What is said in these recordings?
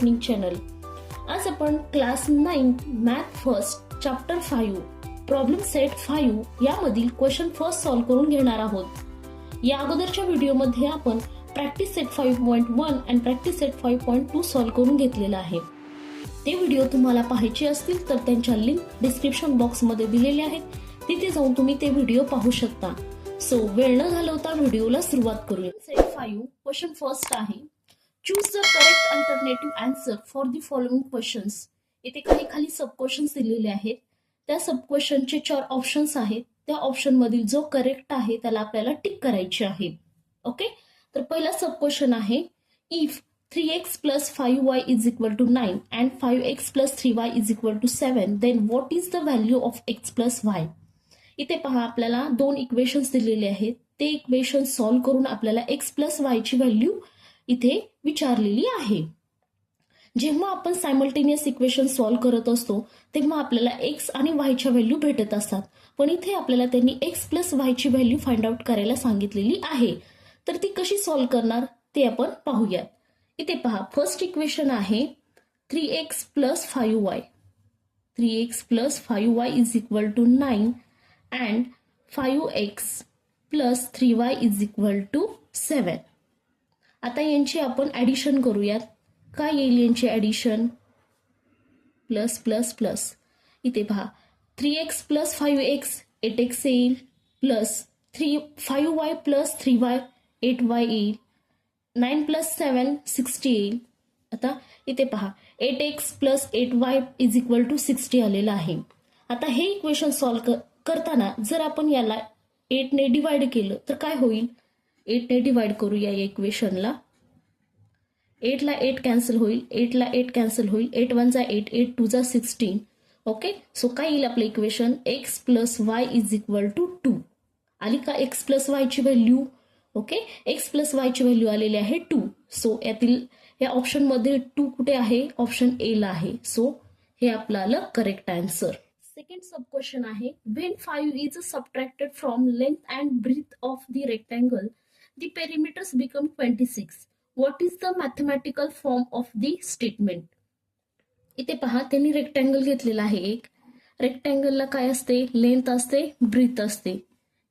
Learning channel. आज आपण class 9 math first chapter 5 problem set 5 यामधील क्वेश्चन फर्स्ट सॉल्व्ह करून घेणार आहोत. या अगोदरच्या व्हिडिओमध्ये आपण प्रॅक्टिस सेट 5.1 आणि प्रॅक्टिस सेट 5.2 सॉल्व्ह करून घेतलेला आहे. ते व्हिडिओ तुम्हाला पाहायचे असतील तर त्यांच्या लिंक डिस्क्रिप्शन बॉक्स मध्ये दिलेले आहेत. तिथे जाऊन तुम्ही ते व्हिडिओ पाहू शकता. सो वेळ न घालवता व्हिडिओला सुरुवात करूया. सेट 5 क्वेश्चन फर्स्ट आहे. Choose the correct alternative answer for the following questions. इथे खाली सब क्वेश्चन्स दिलेले आहेत. त्या सब क्वेश्चनचे 4 ऑप्शन्स आहेत. त्या ऑप्शन मधील जो करेक्ट आहे त्याला आपल्याला टिक करायचे आहे. ओके, तर पहिला सब क्वेश्चन आहे, if 3x plus 5y is equal to 9 and 5x plus 3y is equal to 7, then what is the value of x plus y? इथे पहा आपल्याला दोन इक्वेशन्स दिलेले आहेत. ते इक्वेशन सॉल्व्ह करून आपल्याला x plus y ची व्हॅल्यू इथे विचारलेली आहे. जेव्हा आपण सायमल्टेनियस इक्वेशन सॉल्व्ह करत असतो तेव्हा आपल्याला x आणि y च्या व्हॅल्यू भेटत असतात. पण इथे आपल्याला त्यांनी x plus y ची व्हॅल्यू फाइंड आउट करायला सांगितलेली आहे. तर ती कशी सॉल्व्ह करणार ते आपण पाहूयात. इथे पहा, फर्स्ट इक्वेशन आहे 3x plus 5y. 3x plus 5y is equal to 9 and 5x plus 3y is equal to 7. आता यांची आपण ऍडिशन करूयात. काय येईल यांची ऍडिशन? Plus plus plus. इथे पहा 3x plus 5x 8x येईल, plus 5y plus 3y 8y येईल, 9 plus 7 60 येईल. आता इथे पहा 8x plus 8y is equal to 60 आलेलं आहे. आता हे इक्वेशन सॉल्व्ह करताना जर आपण याला 8 ने डिवाइड केलं तर काय होईल? 8 ने डिवाइड करूया या इक्वेशनला. 8 ला 8 कॅन्सल होईल, 8 ला 8 कॅन्सल होईल, 8 1 जा 8, 8 2 जा 16. ओके, सो काय येईल आपलं equation? x plus y is equal to 2. आली का x plus y ची value? Okay, x plus y ची व्हॅल्यू आलेली आहे 2. सो यातील या ऑप्शन मध्ये 2 कुठे आहे? ऑप्शन ए ला आहे. सो हे आपल्याला correct answer. Second sub question आहे, when 5 is subtracted from length and breadth of the rectangle the perimeters become 26. What is the mathematical form of the statement? इथे पहा, त्यांनी रेक्टँगल घेतलेला आहे. एक रेक्टँगलला काय असते? लेंथ असते, ब्रीथ असते.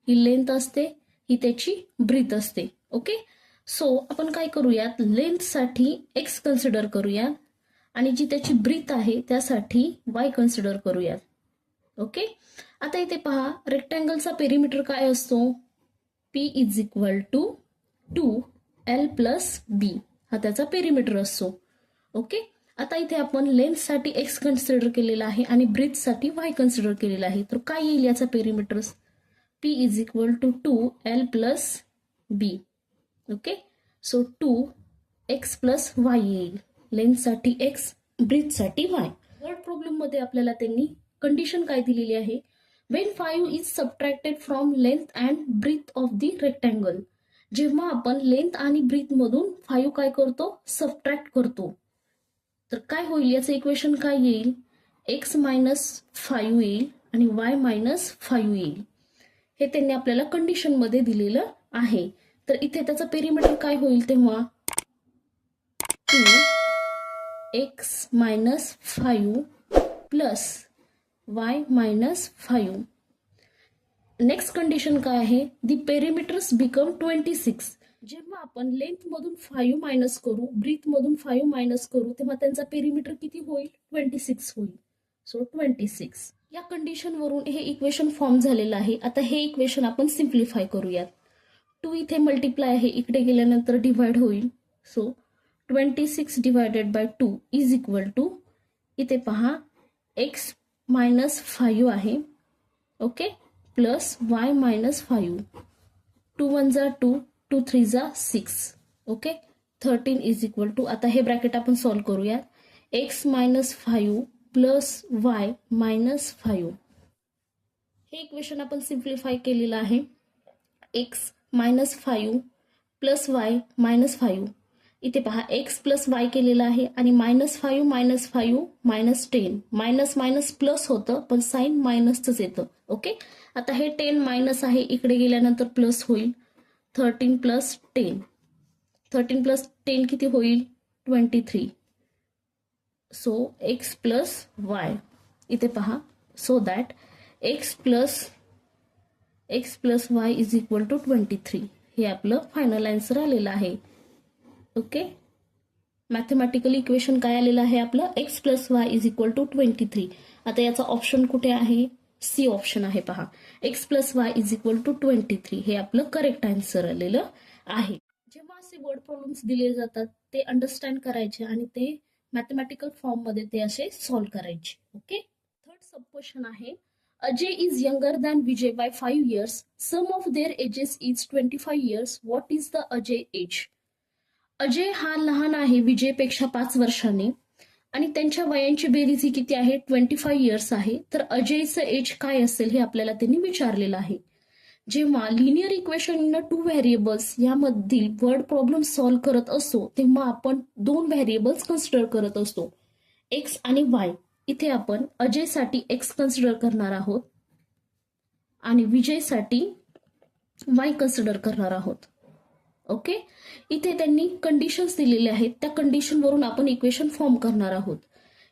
ही लेंथ असते, ही त्याची ब्रीथ असते. ओके, सो आपण काय करूयात? लेंथ साठी x कन्सिडर करूयात आणि जी त्याची ब्रीथ आहे त्यासाठी y कन्सिडर करूयात. ओके, आता इथे पहा, रेक्टँगलचा पेरिमीटर काय असतो? p is equal to 2l plus b हा त्याचा पेरिमीटर असतो. ओके, आता इथे आपण लेंथ साठी x कन्सिडर केलेला आहे आणि ब्रीथ साठी y कन्सिडर केलेला आहे. तर काय येईल याचा perimeter? p is equal to 2l plus b. Okay, so 2x plus y येईल. लेंथ साठी x, ब्रीथ साठी y. वर्ड प्रॉब्लेम मध्ये आपल्याला त्यांनी कंडिशन काय दिलेली आहे? When 5 is subtracted from length and breadth of the rectangle. जेव्हा आपण लेंथ आणि ब्रीथ मधून 5 काय करतो? सबट्रॅक्ट करतो. तर काय होईल? याचं इक्वेशन काय येईल? x मायनस 5 येईल आणि y मायनस 5 येईल. हे त्यांनी आपल्याला कंडिशन मध्ये दिलेलं आहे. तर इथे त्याचं पेरिमीटर काय होईल तेव्हा? 2x minus 5 plus y minus 5. Next condition काय आहे? The perimeters become 26. जेव्हा आपण लेंथ मधून 5 मायनस करू, ब्रीथ मधून 5 मायनस करू, तेव्हा त्यांचा पेरिमीटर किती होईल? 26 होईल. सो 26. या कंडिशन वरून हे इक्वेशन फॉर्म झालेलं आहे. आता हे इक्वेशन आपण सिम्प्लिफाय करूयात. 2 इथे मल्टिप्लाय आहे, इकडे गेल्यानंतर डिवाइड होईल. So 26 divided by 2 is equal to, इथे पहा x मायनस 5 आहे. Okay, plus y minus 5. 2 1 जा 2, 2 3 जा 6. ओके, 13 इज इक्वल टू, आता हे ब्रॅकेट आपण सॉल्व्ह करूयात. x minus 5 plus y minus 5. हे इक्वेशन आपण सिम्प्लिफाय केलेलं आहे. x minus 5 plus y minus 5. इथे पहा x प्लस y केलेलं आहे आणि minus 5 minus 5 minus 10. Minus minus plus होतं पण साइन मायनसच येतं. ओके, आता हे 10 मायनस आहे, इकडे गेल्यानंतर प्लस होईल. 13 प्लस 10. 13 प्लस 10 किती होईल? 23. सो एक्स प्लस वाय इथे पहा. So that X plus Y is equal to 23 हे आपलं फायनल आन्सर आलेलं आहे. ओके, मॅथमॅटिकल इक्वेशन काय आलेलं आहे आपलं, X plus Y is equal to 23. आता याचा ऑप्शन कुठे आहे, सी ऑप्शन आहे पहा. X plus Y is equal to 23 हे आपलं करेक्ट आन्सर आलेलं आहे. जेव्हा असे वर्ड प्रॉब्लेम्स दिले जातात ते अंडरस्टँड करायचे आणि ते मॅथमॅटिकल फॉर्म मध्ये ते असे सॉल्व्ह करायचे. ओके, थर्ड सब क्वेश्चन आहे, Ajay is younger than Vijay by 5 years. Sum of their ages is 25 years. What is the Ajay age? Ajay हा लहान आहे विजयपेक्षा 5 वर्षांनी आणि त्यांच्या वयांची बेरीज ही किती आहे, 25 years आहे. तर अजयचं एज काय असेल हे आपल्याला त्यांनी विचारलेलं आहे. जेव्हा लिनियर इक्वेशन इन 2 व्हेरिएबल्स यामधील वर्ड प्रॉब्लेम सॉल्व्ह करत असतो तेव्हा आपण 2 व्हेरिएबल्स कन्सिडर करत असतो, एक्स आणि वाय. इथे आपण अजयसाठी एक्स कन्सिडर करणार आहोत आणि विजयसाठी वाय कन्सिडर करणार आहोत. ओके, इथे त्यांनी कंडिशन्स दिलेले आहेत, त्या कंडिशनवरून आपण इक्वेशन फॉर्म करणार आहोत.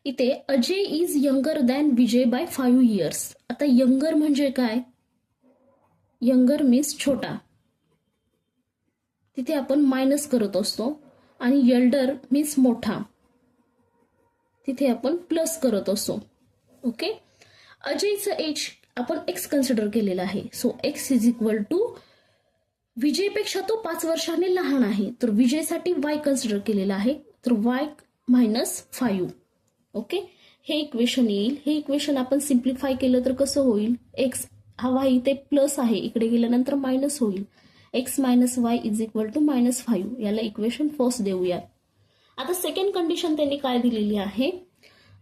इथे Ajay is younger than Vijay by 5 years. आता यंगर म्हणजे काय, यंगर मीन्स छोटा, तिथे आपण मायनस करत असतो. आणि एल्डर मीन्स मोठा, तिथे आपण प्लस करत असतो. ओके, अजयचं एज आपण एक्स कन्सिडर केलेलं आहे. So X is equal to, विजयपेक्षा तो 5 वर्षांनी लहान आहे तर विजयसाठी वाय कन्सिडर केलेलं आहे, तर वाय -5. ओके, हे इक्वेशन येईल. हे इक्वेशन आपण सिम्प्लिफाय केलं तर कसं होईल, एक्स हा वाय इथे प्लस आहे, इकडे गेल्यानंतर मायनस होईल. X minus Y is equal to -5. याला इक्वेशन फर्स्ट देऊया. आता सेकंड कंडिशन त्यांनी काय दिलेली आहे,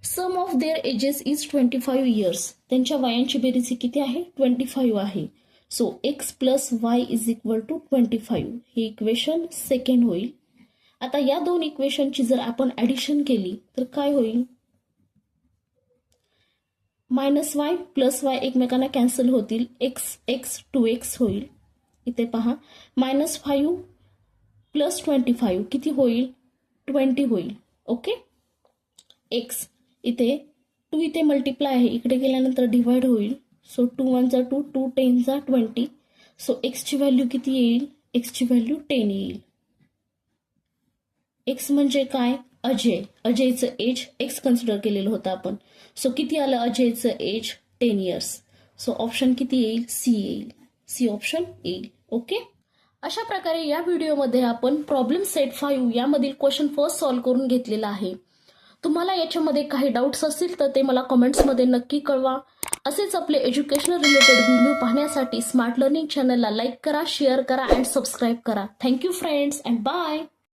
sum of their ages is 25 years. त्यांच्या वयांची बेरीज किती आहे, 25 आहे. So X plus Y is equal to 25 हे इक्वेशन सेकंड होईल. आता या 2 इक्वेशनची जर आपण ऍडिशन केली तर काय होईल, -y प्लस वाय एकमेकांना कॅन्सल होतील, x 2x होईल. इथे पहा, -5 प्लस 25 किती होईल, 20 होईल. ओके, x इथे 2 इथे मल्टिप्लाय आहे, इकडे गेल्यानंतर डिवाइड होईल. सो 2 1 जा 2, 2 10 जा 20. सो x ची व्हॅल्यू किती येईल, x ची व्हॅल्यू 10 येईल. x म्हणजे काय, अजयचं एज एक्स कन्सिडर केलेलं होतं आपण. सो किती आलं अजयचं एज, 10 years. सो ऑप्शन किती येईल, सी येईल, सी ऑप्शन येईल. ओके, अशा प्रकारे या व्हिडिओमध्ये आपण प्रॉब्लेम सेट 5 यामधील क्वेश्चन फर्स्ट सॉल्व्ह करून घेतलेला आहे. तुम्हाला याच्यामध्ये काही डाऊट्स असतील तर ते मला कमेंट्समध्ये नक्की कळवा. असेच आपले एज्युकेशनल रिलेटेड व्हिडिओ पाहण्यासाठी स्मार्ट लर्निंग चॅनलला लाईक करा, शेअर करा अँड सबस्क्राईब करा. Thank you friends and bye.